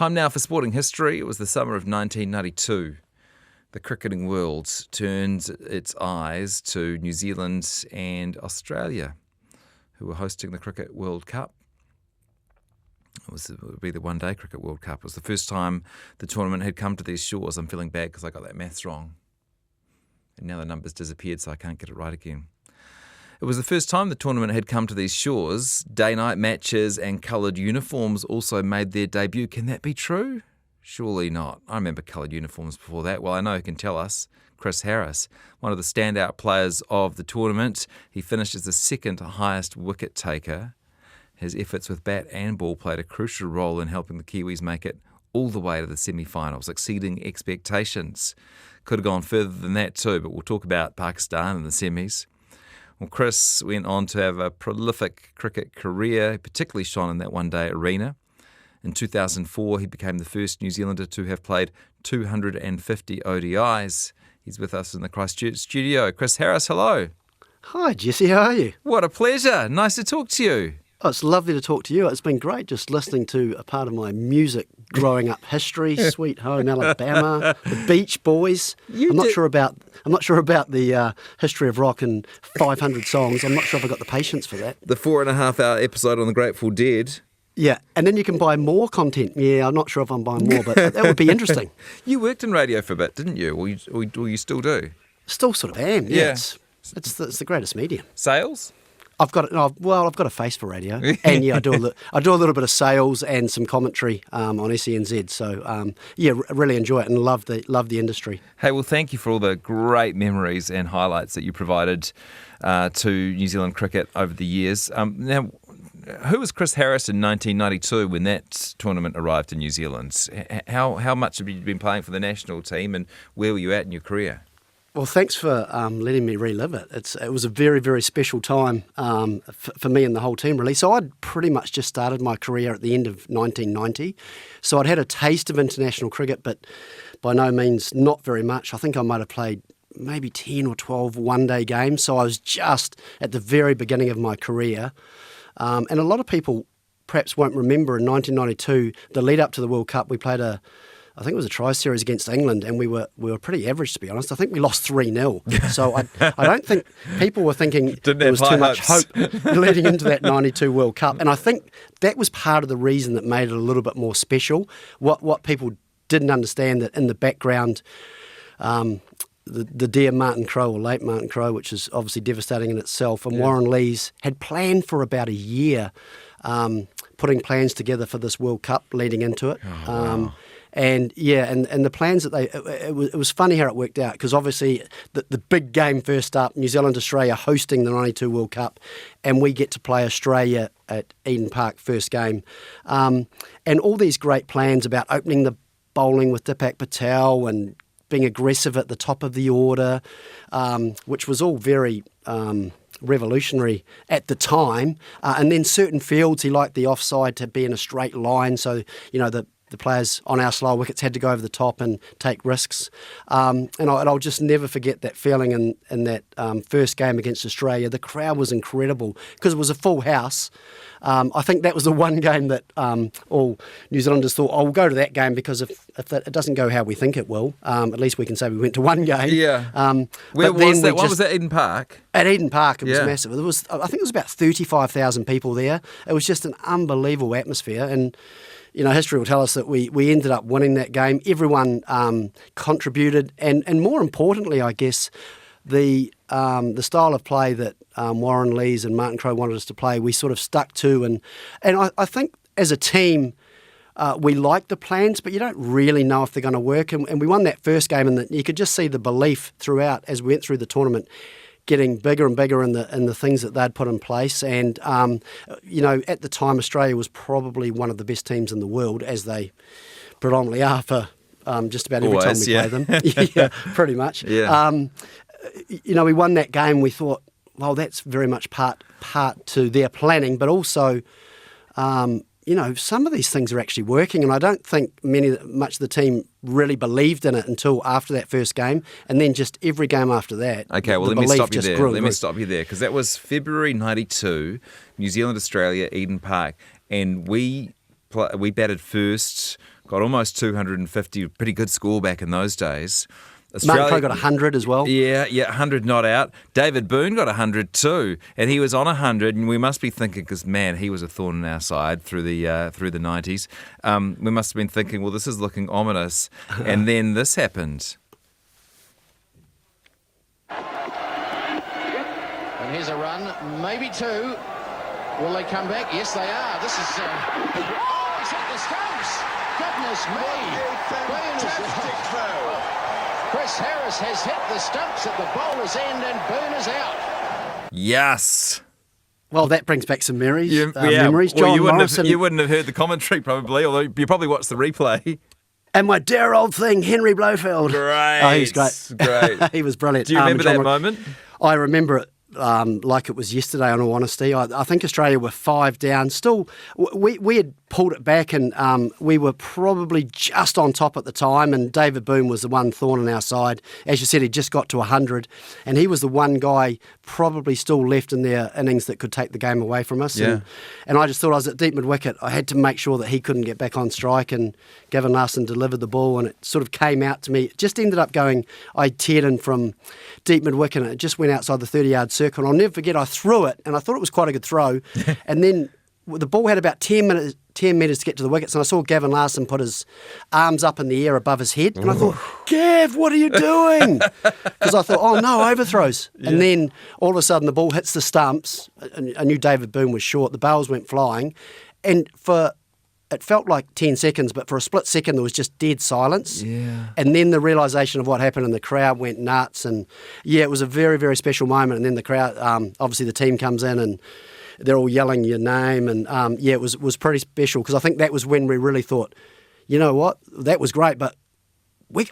Time now for sporting history. It was the summer of 1992. The cricketing world turned its eyes to New Zealand and Australia, who were hosting the Cricket World Cup. It would be the One-Day Cricket World Cup. It was the first time the tournament had come to these shores. I'm feeling bad because I got that maths wrong. And now the numbers disappeared, so I can't get it right again. It was the first time the tournament had come to these shores. Day-night matches and coloured uniforms also made their debut. Can that be true? Surely not. I remember coloured uniforms before that. Well, I know who can tell us. Chris Harris, one of the standout players of the tournament. He finished as the second highest wicket taker. His efforts with bat and ball played a crucial role in helping the Kiwis make it all the way to the semi-finals, exceeding expectations. Could have gone further than that too, but we'll talk about Pakistan in the semis. Well, Chris went on to have a prolific cricket career, particularly shone in that one-day arena. In 2004, he became the first New Zealander to have played 250 ODIs. He's with us in the Christchurch studio. Chris Harris, hello. Hi, Jesse. How are you? What a pleasure. Nice to talk to you. Oh, it's lovely to talk to you. It's been great just listening to a part of my music growing up history, Sweet Home Alabama, the Beach Boys. I'm not sure about the history of rock and 500 songs. I'm not sure if I've got the patience for that. The 4.5-hour episode on the Grateful Dead. Yeah, and then you can buy more content. Yeah, I'm not sure if I'm buying more, but that would be interesting. You worked in radio for a bit, didn't you? Or you still do? Still sort of am, Yeah. It's the greatest medium. Sales? I've got a face for radio, and yeah, I do a little bit of sales and some commentary on SENZ. So really enjoy it and love the industry. Hey, well, thank you for all the great memories and highlights that you provided to New Zealand cricket over the years. Now, who was Chris Harris in 1992 when that tournament arrived in New Zealand? How much have you been playing for the national team, and where were you at in your career? Well, thanks for letting me relive it. It was a very, very special time for me and the whole team, really. So I'd pretty much just started my career at the end of 1990. So I'd had a taste of international cricket, but by no means not very much. I think I might have played maybe 10 or 12 one-day games. So I was just at the very beginning of my career. And a lot of people perhaps won't remember in 1992, the lead up to the World Cup, we played I think it was a tri-series against England, and we were pretty average, to be honest. I think we lost 3-0. So I don't think people were thinking there was too much hope leading into that 92 World Cup. And I think that was part of the reason that made it a little bit more special. What people didn't understand, that in the background, the dear Martin Crowe, or late Martin Crowe, which is obviously devastating in itself, and Warren Lees had planned for about a year, putting plans together for this World Cup leading into it. Wow. And the plans that it was funny how it worked out, because obviously the big game first up, New Zealand, Australia hosting the 92 World Cup, and we get to play Australia at Eden Park first game. And all these great plans about opening the bowling with Deepak Patel and being aggressive at the top of the order, which was all very revolutionary at the time. And then certain fields, he liked the offside to be in a straight line, so the players on our slow wickets had to go over the top and take risks. And I'll just never forget that feeling in that first game against Australia. The crowd was incredible because it was a full house. I think that was the one game that all New Zealanders thought, we'll go to that game, because if it doesn't go how we think it will, at least we can say we went to one game. Yeah. Where was that? What was that, Eden Park? At Eden Park, it was massive. I think it was about 35,000 people there. It was just an unbelievable atmosphere, and history will tell us that we ended up winning that game. Everyone contributed, and more importantly, I guess, the style of play that Warren Lees and Martin Crowe wanted us to play, we sort of stuck to, and I think as a team we liked the plans, but you don't really know if they're going to work. And we won that first game, and you could just see the belief throughout as we went through the tournament, getting bigger and bigger in the things that they'd put in place. And, at the time, Australia was probably one of the best teams in the world, as they predominantly are for just about every time we play them. Yeah, pretty much. Yeah. We won that game. We thought, well, that's very much part to their planning, but also, some of these things are actually working, and I don't think much of the team really believed in it until after that first game, and then just every game after that. Okay, well, let me stop you there. Let me stop you there, because that was February 92, New Zealand, Australia, Eden Park, and we batted first, got almost 250, pretty good score back in those days. Mark Crowe got 100 as well. Yeah, 100 not out. David Boone got 100 too, and he was on 100. And we must be thinking, because man, he was a thorn in our side through the 90s. We must have been thinking, well, this is looking ominous, and then this happened. And here's a run, maybe two. Will they come back? Yes, they are. This is. Oh, he's hit the stumps. Goodness me. Fantastic throw. Chris Harris has hit the stumps at the bowler's end, and Boone is out. Yes. Well, that brings back some memories. Memories. John Well, Morrison. you wouldn't have heard the commentary probably, although you probably watched the replay. And my dear old thing, Henry Blofeld. Great. Oh, he's great. Great. He was brilliant. Do you remember that moment? I remember it like it was yesterday, in all honesty. I think Australia were 5 down. Still, we had pulled it back, and we were probably just on top at the time, and David Boone was the one thorn in our side. As you said, he just got to 100, and he was the one guy probably still left in their innings that could take the game away from us. Yeah. And I just thought I was at deep mid-wicket. I had to make sure that he couldn't get back on strike, and Gavin Larson delivered the ball, and it sort of came out to me. It just ended up going, I teared in from deep mid-wicket, and it just went outside the 30-yard circle. And I'll never forget, I threw it, and I thought it was quite a good throw. And then the ball had about 10 metres to get to the wickets, and I saw Gavin Larson put his arms up in the air above his head, and I thought, Gav, what are you doing? Because I thought, oh no, overthrows. Yeah. And then all of a sudden the ball hits the stumps. I knew David Boone was short. The bails went flying, and it felt like 10 seconds, but for a split second there was just dead silence. Yeah. And then the realisation of what happened, and the crowd went nuts, and yeah, it was a very, very special moment. And then the crowd, obviously the team comes in and they're all yelling your name, and yeah, it was pretty special, because I think that was when we really thought, you know what, that was great, but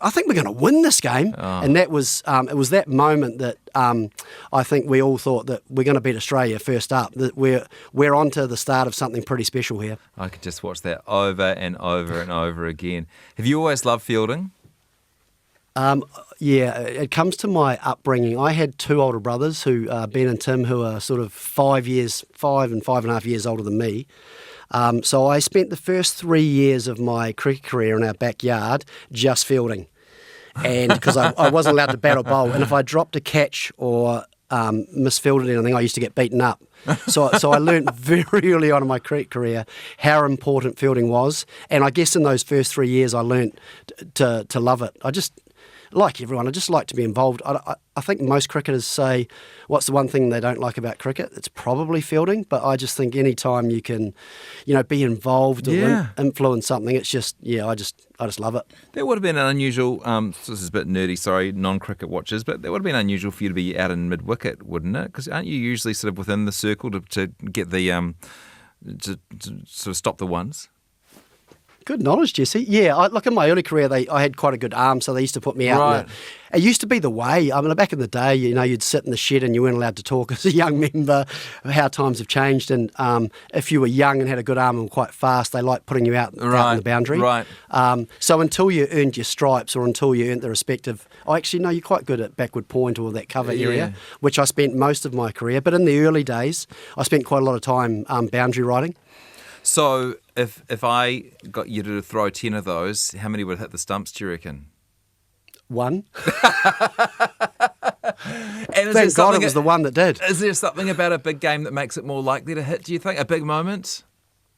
I think we're going to win this game. Oh. And that was it was that moment that I think we all thought that we're going to beat Australia first up. That we're on to the start of something pretty special here. I could just watch that over and over and over again. Have you always loved fielding? Yeah, it comes to my upbringing. I had 2 older brothers, who Ben and Tim, who are sort of 5 and 5.5 years older than me. So I spent the first 3 years of my cricket career in our backyard just fielding, and because I wasn't allowed to bat or bowl, and if I dropped a catch or misfielded anything, I used to get beaten up. So I learned very early on in my cricket career how important fielding was, and I guess in those first 3 years I learnt to love it. Like everyone, I just like to be involved. I think most cricketers say, what's the one thing they don't like about cricket? It's probably fielding, but I just think any time you can, be involved or influence something, it's just, I just love it. That would have been an unusual, this is a bit nerdy, sorry, non-cricket watchers, but that would have been unusual for you to be out in mid-wicket, wouldn't it? Because aren't you usually sort of within the circle to get the, to sort of stop the ones? Good knowledge, Jesse. Yeah, look, in my early career, I had quite a good arm, so they used to put me out. Right. It used to be the way. I mean, back in the day, you'd sit in the shed and you weren't allowed to talk as a young member. How times have changed, and if you were young and had a good arm and were quite fast, they liked putting you out on the boundary. Right. So until you earned your stripes, or until you earned the respect of, you're quite good at backward point or that cover area, which I spent most of my career. But in the early days, I spent quite a lot of time boundary riding. So if I got you to throw 10 of those, how many would hit the stumps, do you reckon? 1. And thank God it was the one that did. Is there something about a big game that makes it more likely to hit, do you think? A big moment?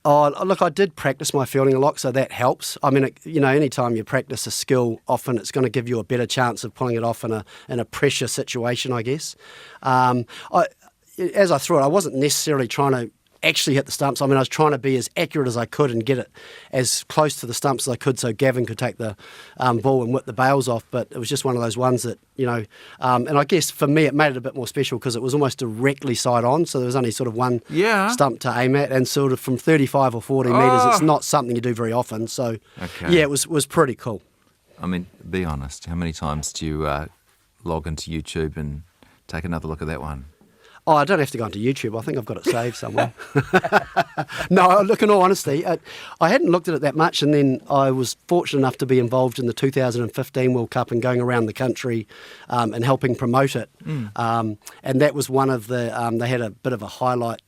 Oh, look, I did practice my fielding a lot, so that helps. I mean, any time you practice a skill, often it's going to give you a better chance of pulling it off in a pressure situation, I guess. As I threw it, I wasn't necessarily trying to actually hit the stumps. I mean, I was trying to be as accurate as I could and get it as close to the stumps as I could, so Gavin could take the ball and whip the bails off. But it was just one of those ones that, and I guess for me it made it a bit more special because it was almost directly side on, so there was only sort of one stump to aim at, and sort of from 35 or 40 metres, it's not something you do very often. So, yeah, it was pretty cool. I mean, be honest, how many times do you log into YouTube and take another look at that one? Oh, I don't have to go onto YouTube. I think I've got it saved somewhere. No, look, in all honesty, I hadn't looked at it that much, and then I was fortunate enough to be involved in the 2015 World Cup and going around the country and helping promote it. And that was one of the, they had a bit of a highlight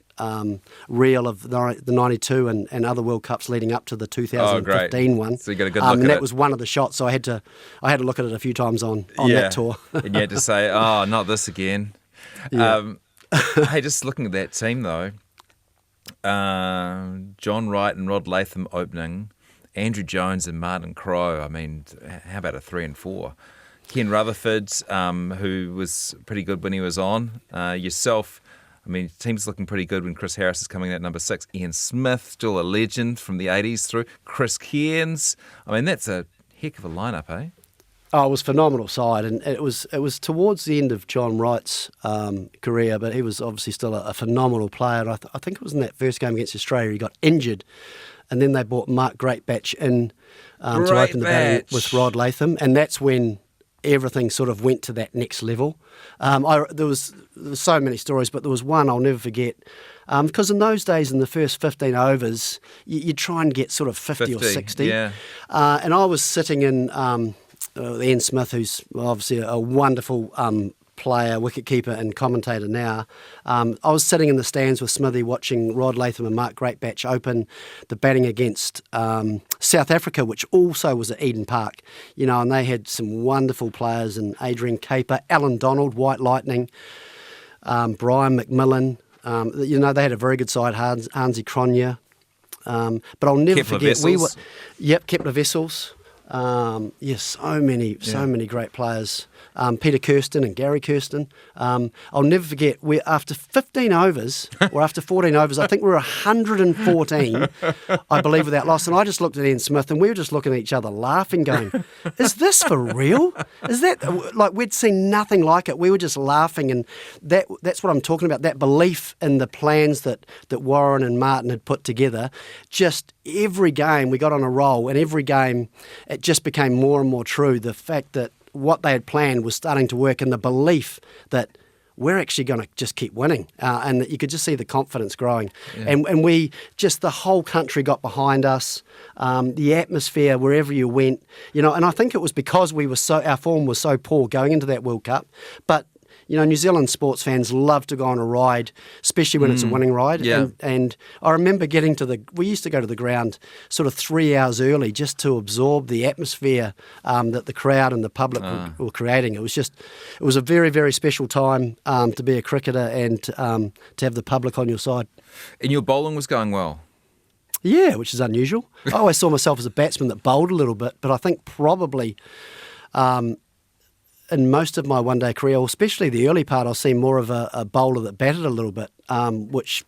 reel of the 92 and other World Cups leading up to the 2015 one. So you got a good look at and that it. was one of the shots, so I had to look at it a few times on that tour. And you had to say, oh, not this again. Yeah. Hey, just looking at that team, though, John Wright and Rod Latham opening, Andrew Jones and Martin Crowe. I mean, how about a 3 and 4? Ken Rutherford, who was pretty good when he was on. Yourself, I mean, team's looking pretty good when Chris Harris is coming in at number 6. Ian Smith, still a legend from the 80s through. Chris Cairns. I mean, that's a heck of a lineup, eh? Oh, it was a phenomenal side, and it was towards the end of John Wright's career, but he was obviously still a phenomenal player. I think it was in that first game against Australia he got injured, and then they brought Mark Greatbatch in to open the batting with Rod Latham, and that's when everything sort of went to that next level. There was so many stories, but there was one I'll never forget. Because in those days, in the first 15 overs, you'd try and get sort of 50 or 60. Yeah. And I was sitting in Ian Smith, who's obviously a wonderful player, wicketkeeper and commentator now. I was sitting in the stands with Smithy watching Rod Latham and Mark Greatbatch open the batting against South Africa, which also was at Eden Park. You know, and they had some wonderful players, and Adrian Caper, Alan Donald, White Lightning, Brian McMillan. You know, they had a very good side, Hansi Cronje. But I'll never forget, Kepler Vessels. Yes, so many great players. Peter Kirsten and Gary Kirsten. I'll never forget, after 15 overs, or after 14 overs, I think we were 114, I believe, without loss. And I just looked at Ian Smith, and we were just looking at each other laughing, going, is this for real? Is that, like, we'd seen nothing like it. We were just laughing, and that's what I'm talking about, that belief in the plans that Warren and Martin had put together. Just every game we got on a roll, and every game it just became more and more true. The fact that what they had planned was starting to work, and the belief that we're actually going to just keep winning, and that you could just see the confidence growing. Yeah. And we just, the whole country got behind us, the atmosphere wherever you went, you know, and I think it was because our form was so poor going into that World Cup, but you know, New Zealand sports fans love to go on a ride, especially when it's a winning ride. Yeah. And I remember we used to go to the ground sort of 3 hours early just to absorb the atmosphere that the crowd and the public were creating. It was a very, very special time to be a cricketer and to have the public on your side. And your bowling was going well? Yeah, which is unusual. I always saw myself as a batsman that bowled a little bit, but I think probably in most of my one-day career, especially the early part, I've seen more of a bowler that batted a little bit, which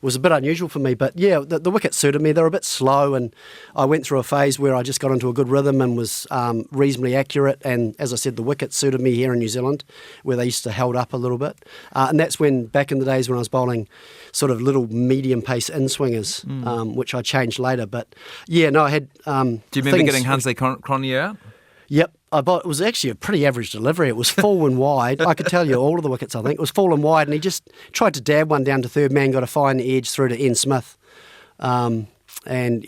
was a bit unusual for me. But yeah, the wickets suited me. They were a bit slow, and I went through a phase where I just got into a good rhythm and was reasonably accurate. And as I said, the wickets suited me here in New Zealand, where they used to hold up a little bit. And that's when, back in the days when I was bowling sort of little medium-pace in-swingers, which I changed later. But yeah, no, I had do you remember getting Hansi Cronje out? Yep. It was actually a pretty average delivery. It was full and wide. I could tell you all of the wickets, I think. It was full and wide, and he just tried to dab one down to third man, got a fine edge through to Ian Smith, and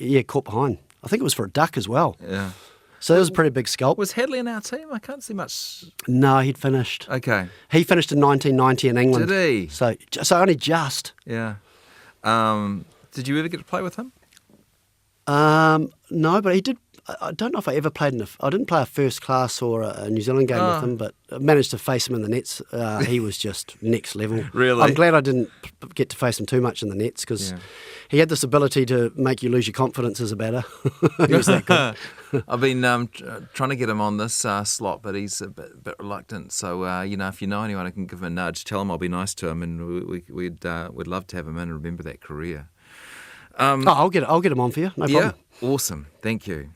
yeah, caught behind. I think it was for a duck as well. Yeah. So that was a pretty big scalp. Was Hadley in our team? I can't see much. No, he'd finished. Okay. He finished in 1990 in England. Did he? So only just. Yeah. Did you ever get to play with him? No, but he did. I don't know if I ever played I didn't play a first class or a New Zealand game with him, but I managed to face him in the nets. He was just next level. Really? I'm glad I didn't get to face him too much in the nets, because he had this ability to make you lose your confidence as a batter. He was that good. I've been trying to get him on this slot, but he's a bit reluctant. So, you know, if you know anyone who can give him a nudge, tell him I'll be nice to him, and we'd love to have him in and remember that career. I'll get him on for you. No problem. Yeah, awesome. Thank you.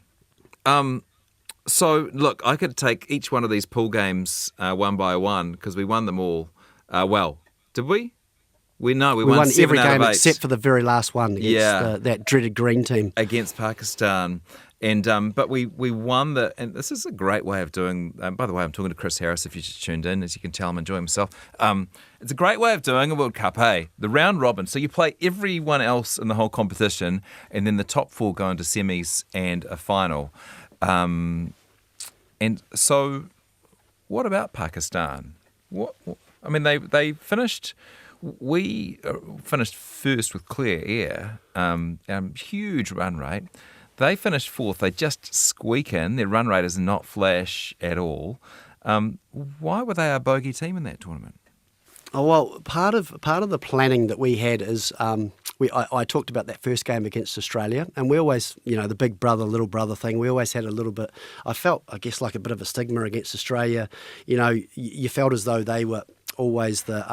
So, look, I could take each one of these pool games one by one, because we won them all well. Did we? We won 7 every out game of 8. except for the very last one against that dreaded green team. Against Pakistan. And but we won and this is a great way of doing, by the way, I'm talking to Chris Harris if you just tuned in. As you can tell, I'm enjoying myself. It's a great way of doing a World Cup, hey? The round robin. So you play everyone else in the whole competition, and then the top 4 go into semis and a final. And so what about Pakistan? I mean, they finished We finished first with clear air, huge run rate. They finished fourth. They just squeak in. Their run rate is not flash at all. Why were they our bogey team in that tournament? Oh, well, part of the planning that we had is I talked about that first game against Australia, and we always, the big brother, little brother thing, we always had a little bit, I felt, I guess, like a bit of a stigma against Australia. You felt as though they were always the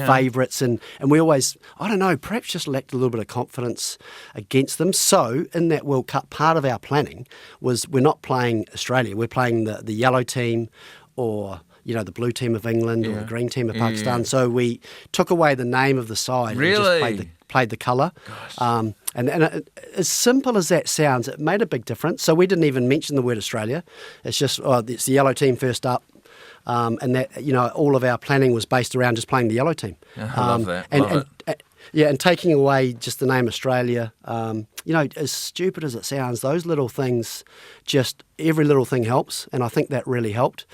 favourites, and we always, I don't know, perhaps just lacked a little bit of confidence against them. So in that World Cup, part of our planning was we're not playing Australia, we're playing the yellow team or the blue team of England or the green team of Pakistan. So we took away the name of the side and just played the colour. And as simple as that sounds, it made a big difference. So we didn't even mention the word Australia. It's just, it's the yellow team first up. And that, all of our planning was based around just playing the yellow team. Yeah, I love that. And taking away just the name Australia, as stupid as it sounds, those little things, just every little thing helps, and I think that really helped.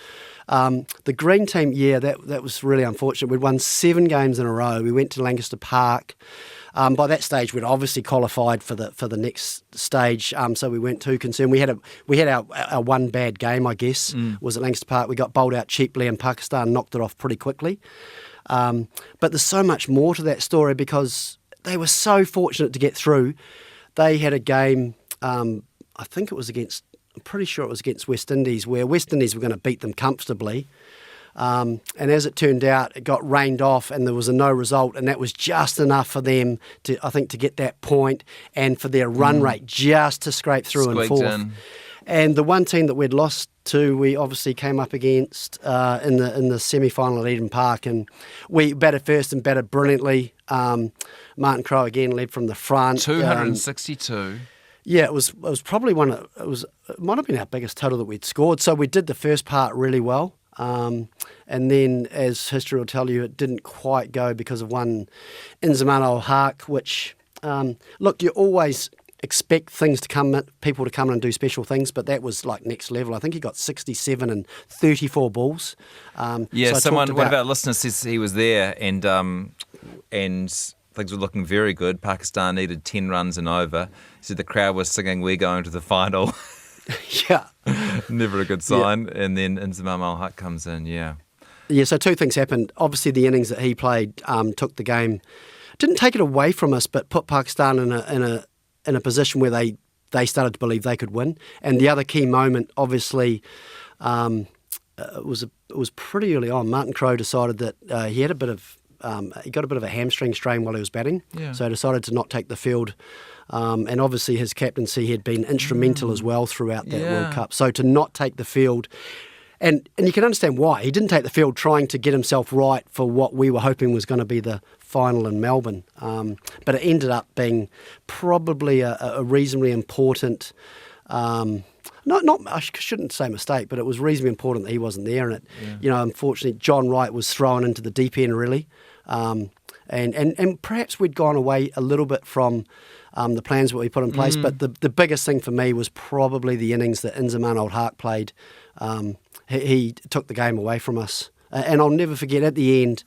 The green team, that was really unfortunate. We'd won 7 games in a row. We went to Lancaster Park. By that stage, we'd obviously qualified for the next stage, so we weren't too concerned. We had our one bad game, I guess, was at Lancaster Park. We got bowled out cheaply, and Pakistan knocked it off pretty quickly. But there's so much more to that story because they were so fortunate to get through. They had a game, I'm pretty sure it was against West Indies, where West Indies were going to beat them comfortably. And as it turned out, it got rained off and there was a no result, and that was just enough for them to get that point and for their run rate just to scrape through and fourth. And the one team that we'd lost to, we obviously came up against in the semi-final at Eden Park, and we batted first and batted brilliantly. Martin Crowe again led from the front. 262. Yeah, it was probably it might have been our biggest total that we'd scored. So we did the first part really well. And then, as history will tell you, it didn't quite go because of one Inzamam-ul-Haq, which, look, you always expect people to come in and do special things, but that was like next level. I think he got 67 and 34 balls. One of our listeners says he was there and things were looking very good. Pakistan needed 10 runs and over. He said the crowd was singing, "We're going to the final." Yeah. Never a good sign. Yeah. And then Inzamam-ul-Haq comes in, Yeah, so 2 things happened. Obviously, the innings that he played took the game, didn't take it away from us, but put Pakistan in a position where they started to believe they could win. And the other key moment, obviously, it was pretty early on. Martin Crowe decided that he got a bit of a hamstring strain while he was batting, so he decided to not take the field. And obviously his captaincy had been instrumental as well throughout that World Cup. So to not take the field, and you can understand why. He didn't take the field trying to get himself right for what we were hoping was going to be the final in Melbourne. But it ended up being probably a reasonably important, I shouldn't say mistake, but it was reasonably important that he wasn't there. And unfortunately, John Wright was thrown into the deep end, really. And perhaps we'd gone away a little bit from the plans that we put in place. But the biggest thing for me was probably the innings that Inzamam-ul-Haq played. He took the game away from us. And I'll never forget, at the end,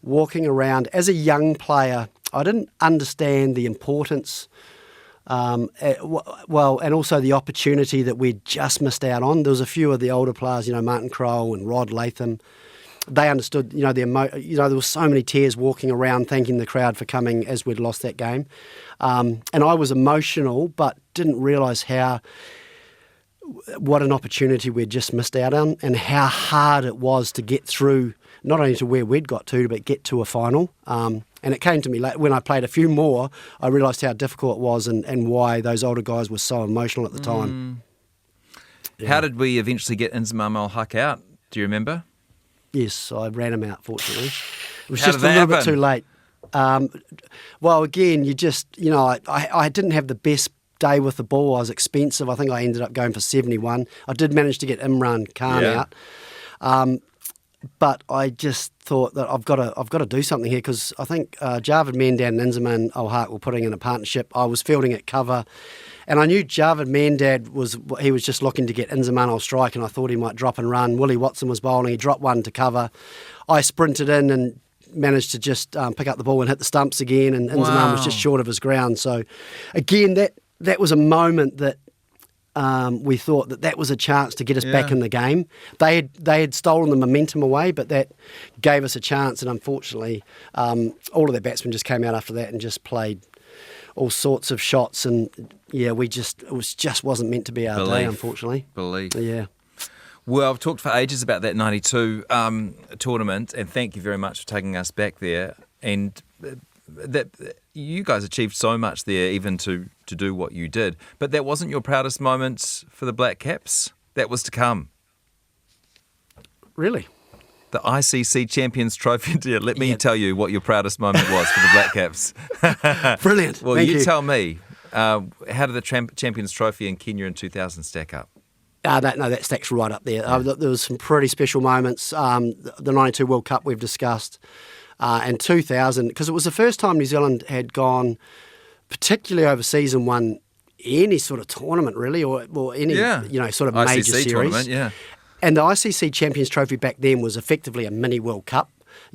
walking around as a young player, I didn't understand the importance, and also the opportunity that we'd just missed out on. There was a few of the older players, Martin Crowe and Rod Latham. They understood, there were so many tears walking around thanking the crowd for coming as we'd lost that game. And I was emotional, but didn't realise what an opportunity we'd just missed out on and how hard it was to get through, not only to where we'd got to, but get to a final. And it came to me when I played a few more, I realised how difficult it was and why those older guys were so emotional at the time. Yeah. How did we eventually get Inzamam-ul-Haq out? Do you remember? Yes, I ran him out, fortunately. It was just a little bit too late. Again, I didn't have the best day with the ball. I was expensive. I think I ended up going for 71. I did manage to get Imran Khan out. But I just thought that I've got to do something here because I think Javed Mandad and Inzamam-ul-Haq were putting in a partnership. I was fielding at cover. And I knew Javed Mandad was just looking to get Inzamam on strike, and I thought he might drop and run. Willie Watson was bowling. He dropped one to cover. I sprinted in and managed to just pick up the ball and hit the stumps again, and Inzamam was just short of his ground. So, again, that was a moment that we thought that was a chance to get us back in the game. They had stolen the momentum away, but that gave us a chance. And unfortunately, all of their batsmen just came out after that and just played all sorts of shots. And it just wasn't meant to be our day, unfortunately. Yeah. Well, I've talked for ages about that 92 tournament, and thank you very much for taking us back there. And that you guys achieved so much there, even to do what you did. But that wasn't your proudest moment for the Black Caps. That was to come. Really? The ICC Champions Trophy. Let me tell you what your proudest moment was for the Black Caps. Brilliant. Well, Thank you. tell me, how did the Champions Trophy in Kenya in 2000 stack up? No, that stacks right up there. There was some pretty special moments. The 92 World Cup we've discussed. And 2000, because it was the first time New Zealand had gone, particularly overseas, and won any sort of tournament, really, or any sort of ICC major series. Tournament, yeah. And the ICC Champions Trophy back then was effectively a mini World Cup.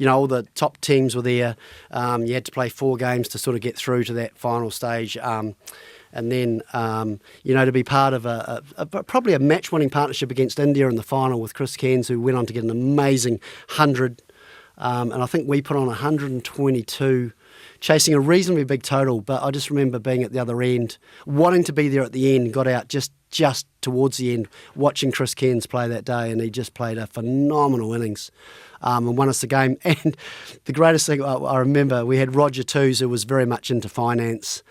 All the top teams were there. You had to play 4 games to sort of get through to that final stage. And then, to be part of probably a match-winning partnership against India in the final with Chris Cairns, who went on to get an amazing 100. And I think we put on 122, chasing a reasonably big total. But I just remember being at the other end, wanting to be there at the end, got out just towards the end, watching Chris Cairns play that day, and he just played a phenomenal innings and won us the game. And the greatest thing I remember, we had Roger Toos, who was very much into finance.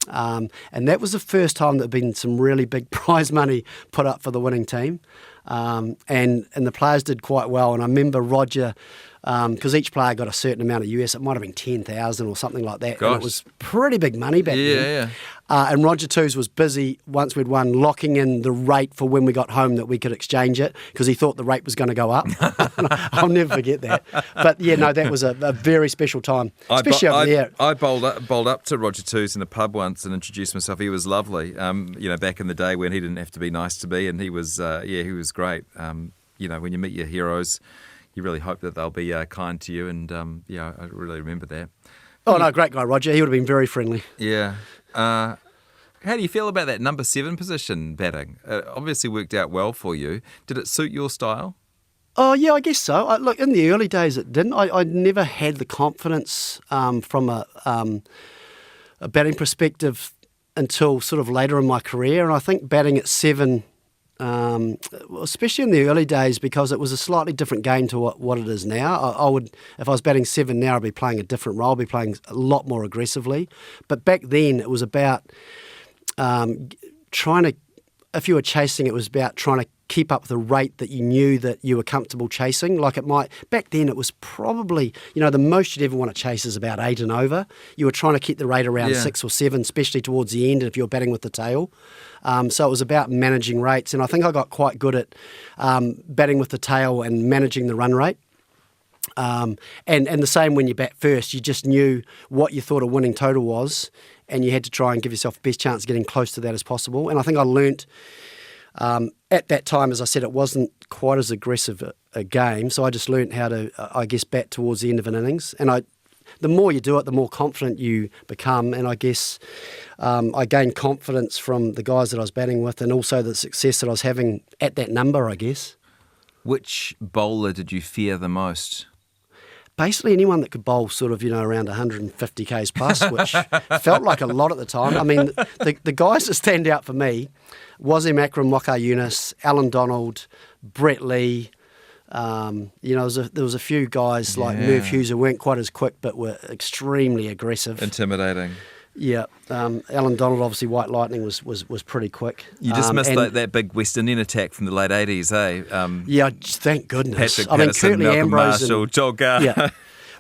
And that was the first time there had been some really big prize money put up for the winning team. And the players did quite well. And I remember Roger, because each player got a certain amount of US, it might have been 10,000 or something like that. Gosh. And it was pretty big money back then. Yeah. And Roger Toos was busy, once we'd won, locking in the rate for when we got home that we could exchange it, because he thought the rate was going to go up. I'll never forget that. But that was a very special time, especially over there. I bowled up to Roger Toos in a pub once and introduced myself. He was lovely. Back in the day when he didn't have to be nice to me, and he was great. When you meet your heroes, you really hope that they'll be kind to you, and I really remember that. Oh, no, great guy, Roger. He would have been very friendly. Yeah. How do you feel about that number 7 position batting? It obviously worked out well for you. Did it suit your style? Oh, yeah, I guess so. Look, in the early days it didn't. I never had the confidence from a batting perspective until sort of later in my career. And I think batting at 7... especially in the early days, because it was a slightly different game to what it is now. I would, if I was batting 7 now, I'd be playing a different role. I'd be playing a lot more aggressively. But back then, it was about if you were chasing, it was about trying to keep up the rate that you knew that you were comfortable chasing. Back then it was probably, the most you'd ever want to chase is about 8 and over. You were trying to keep the rate around 6 or 7, especially towards the end if you're batting with the tail. So it was about managing rates, and I think I got quite good at batting with the tail and managing the run rate. And the same when you bat first, you just knew what you thought a winning total was, and you had to try and give yourself the best chance of getting close to that as possible. And I think I learnt at that time, as I said, it wasn't quite as aggressive a game, so I just learnt how to, bat towards the end of an innings. And the more you do it, the more confident you become, and I guess I gained confidence from the guys that I was batting with, and also the success that I was having at that number, I guess. Which bowler did you fear the most? Basically anyone that could bowl sort of, around 150 Ks plus, which felt like a lot at the time. I mean, the guys that stand out for me, Wasim Akram, Waqar Younis, Alan Donald, Brett Lee. There was a few guys like Merv Hughes who weren't quite as quick but were extremely aggressive. Intimidating. Yeah. Alan Donald, obviously White Lightning, was pretty quick. You just missed that big West Indian attack from the late 80s, eh? Thank goodness. Patrick Patterson, Curtly Malcolm Ambrose Marshall, Joel Gar. Yeah.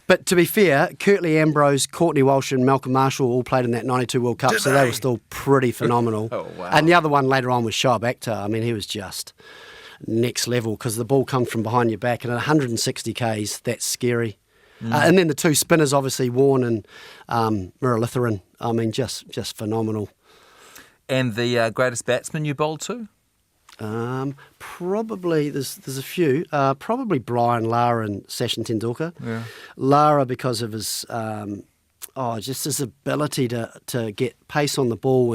But to be fair, Curtly Ambrose, Courtney Walsh and Malcolm Marshall all played in that 92 World Cup, so they were still pretty phenomenal. Oh, wow. And the other one later on was Shoaib Akhtar. I mean, he was just next level, because the ball comes from behind your back, and at 160 Ks, that's scary. And then the two spinners, obviously, Warne and Muralitharan, I mean, just phenomenal. And the greatest batsman you bowled to? Probably there's a few. Probably Brian Lara and Sachin Tendulkar. Yeah. Lara because of his just his ability to get pace on the ball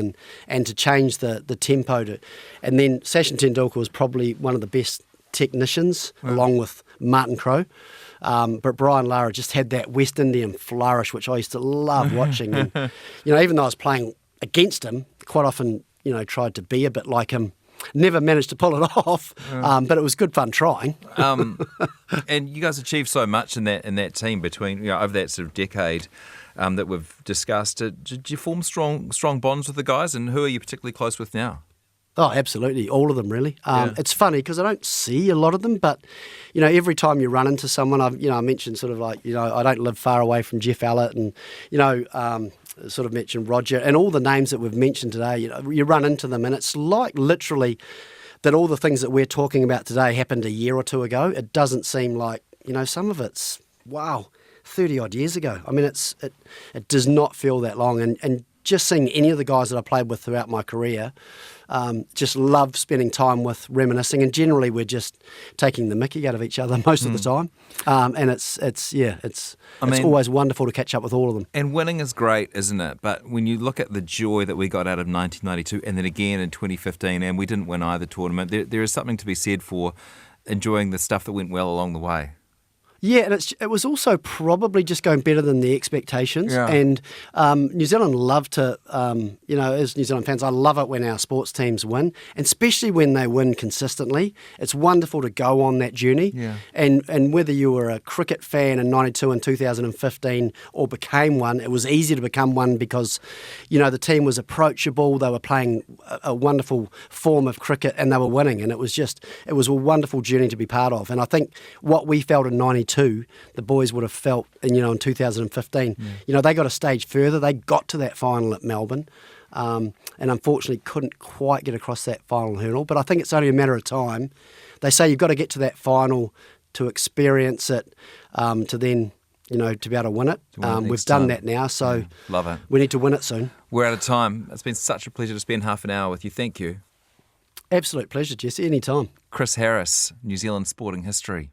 and to change the tempo. And then Sachin Tendulkar was probably one of the best technicians, along with Martin Crowe. But Brian Lara just had that West Indian flourish, which I used to love watching. And, even though I was playing against him, quite often, tried to be a bit like him. Never managed to pull it off, but it was good fun trying. And you guys achieved so much in that team between over that sort of decade that we've discussed. Did you form strong bonds with the guys, and who are you particularly close with now? Oh, absolutely. All of them, really. It's funny because I don't see a lot of them, but, every time you run into someone, I mentioned sort of like, I don't live far away from Jeff Allett and, sort of mentioned Roger and all the names that we've mentioned today, you run into them and it's like literally that all the things that we're talking about today happened a year or two ago. It doesn't seem like, some of it's, 30 odd years ago. I mean, it does not feel that long. And just seeing any of the guys that I played with throughout my career, just love spending time with, reminiscing, and generally we're just taking the mickey out of each other most of the time. And it's always wonderful to catch up with all of them. And winning is great, isn't it? But when you look at the joy that we got out of 1992 and then again in 2015, and we didn't win either tournament, there is something to be said for enjoying the stuff that went well along the way. Yeah, and it was also probably just going better than the expectations. Yeah. And New Zealand love to, as New Zealand fans, I love it when our sports teams win, and especially when they win consistently. It's wonderful to go on that journey. Yeah. And whether you were a cricket fan in 92 and 2015 or became one, it was easy to become one because, the team was approachable, they were playing a wonderful form of cricket and they were winning. And it was a wonderful journey to be part of. And I think what we felt in 92, the boys would have felt, in 2015. They got a stage further. They got to that final at Melbourne, and unfortunately couldn't quite get across that final hurdle. But I think it's only a matter of time. They say you've got to get to that final to experience it, to then, to be able to win it. We've done that now, so love it. We need to win it soon. We're out of time. It's been such a pleasure to spend half an hour with you. Thank you. Absolute pleasure, Jesse. Anytime. Chris Harris, New Zealand Sporting History.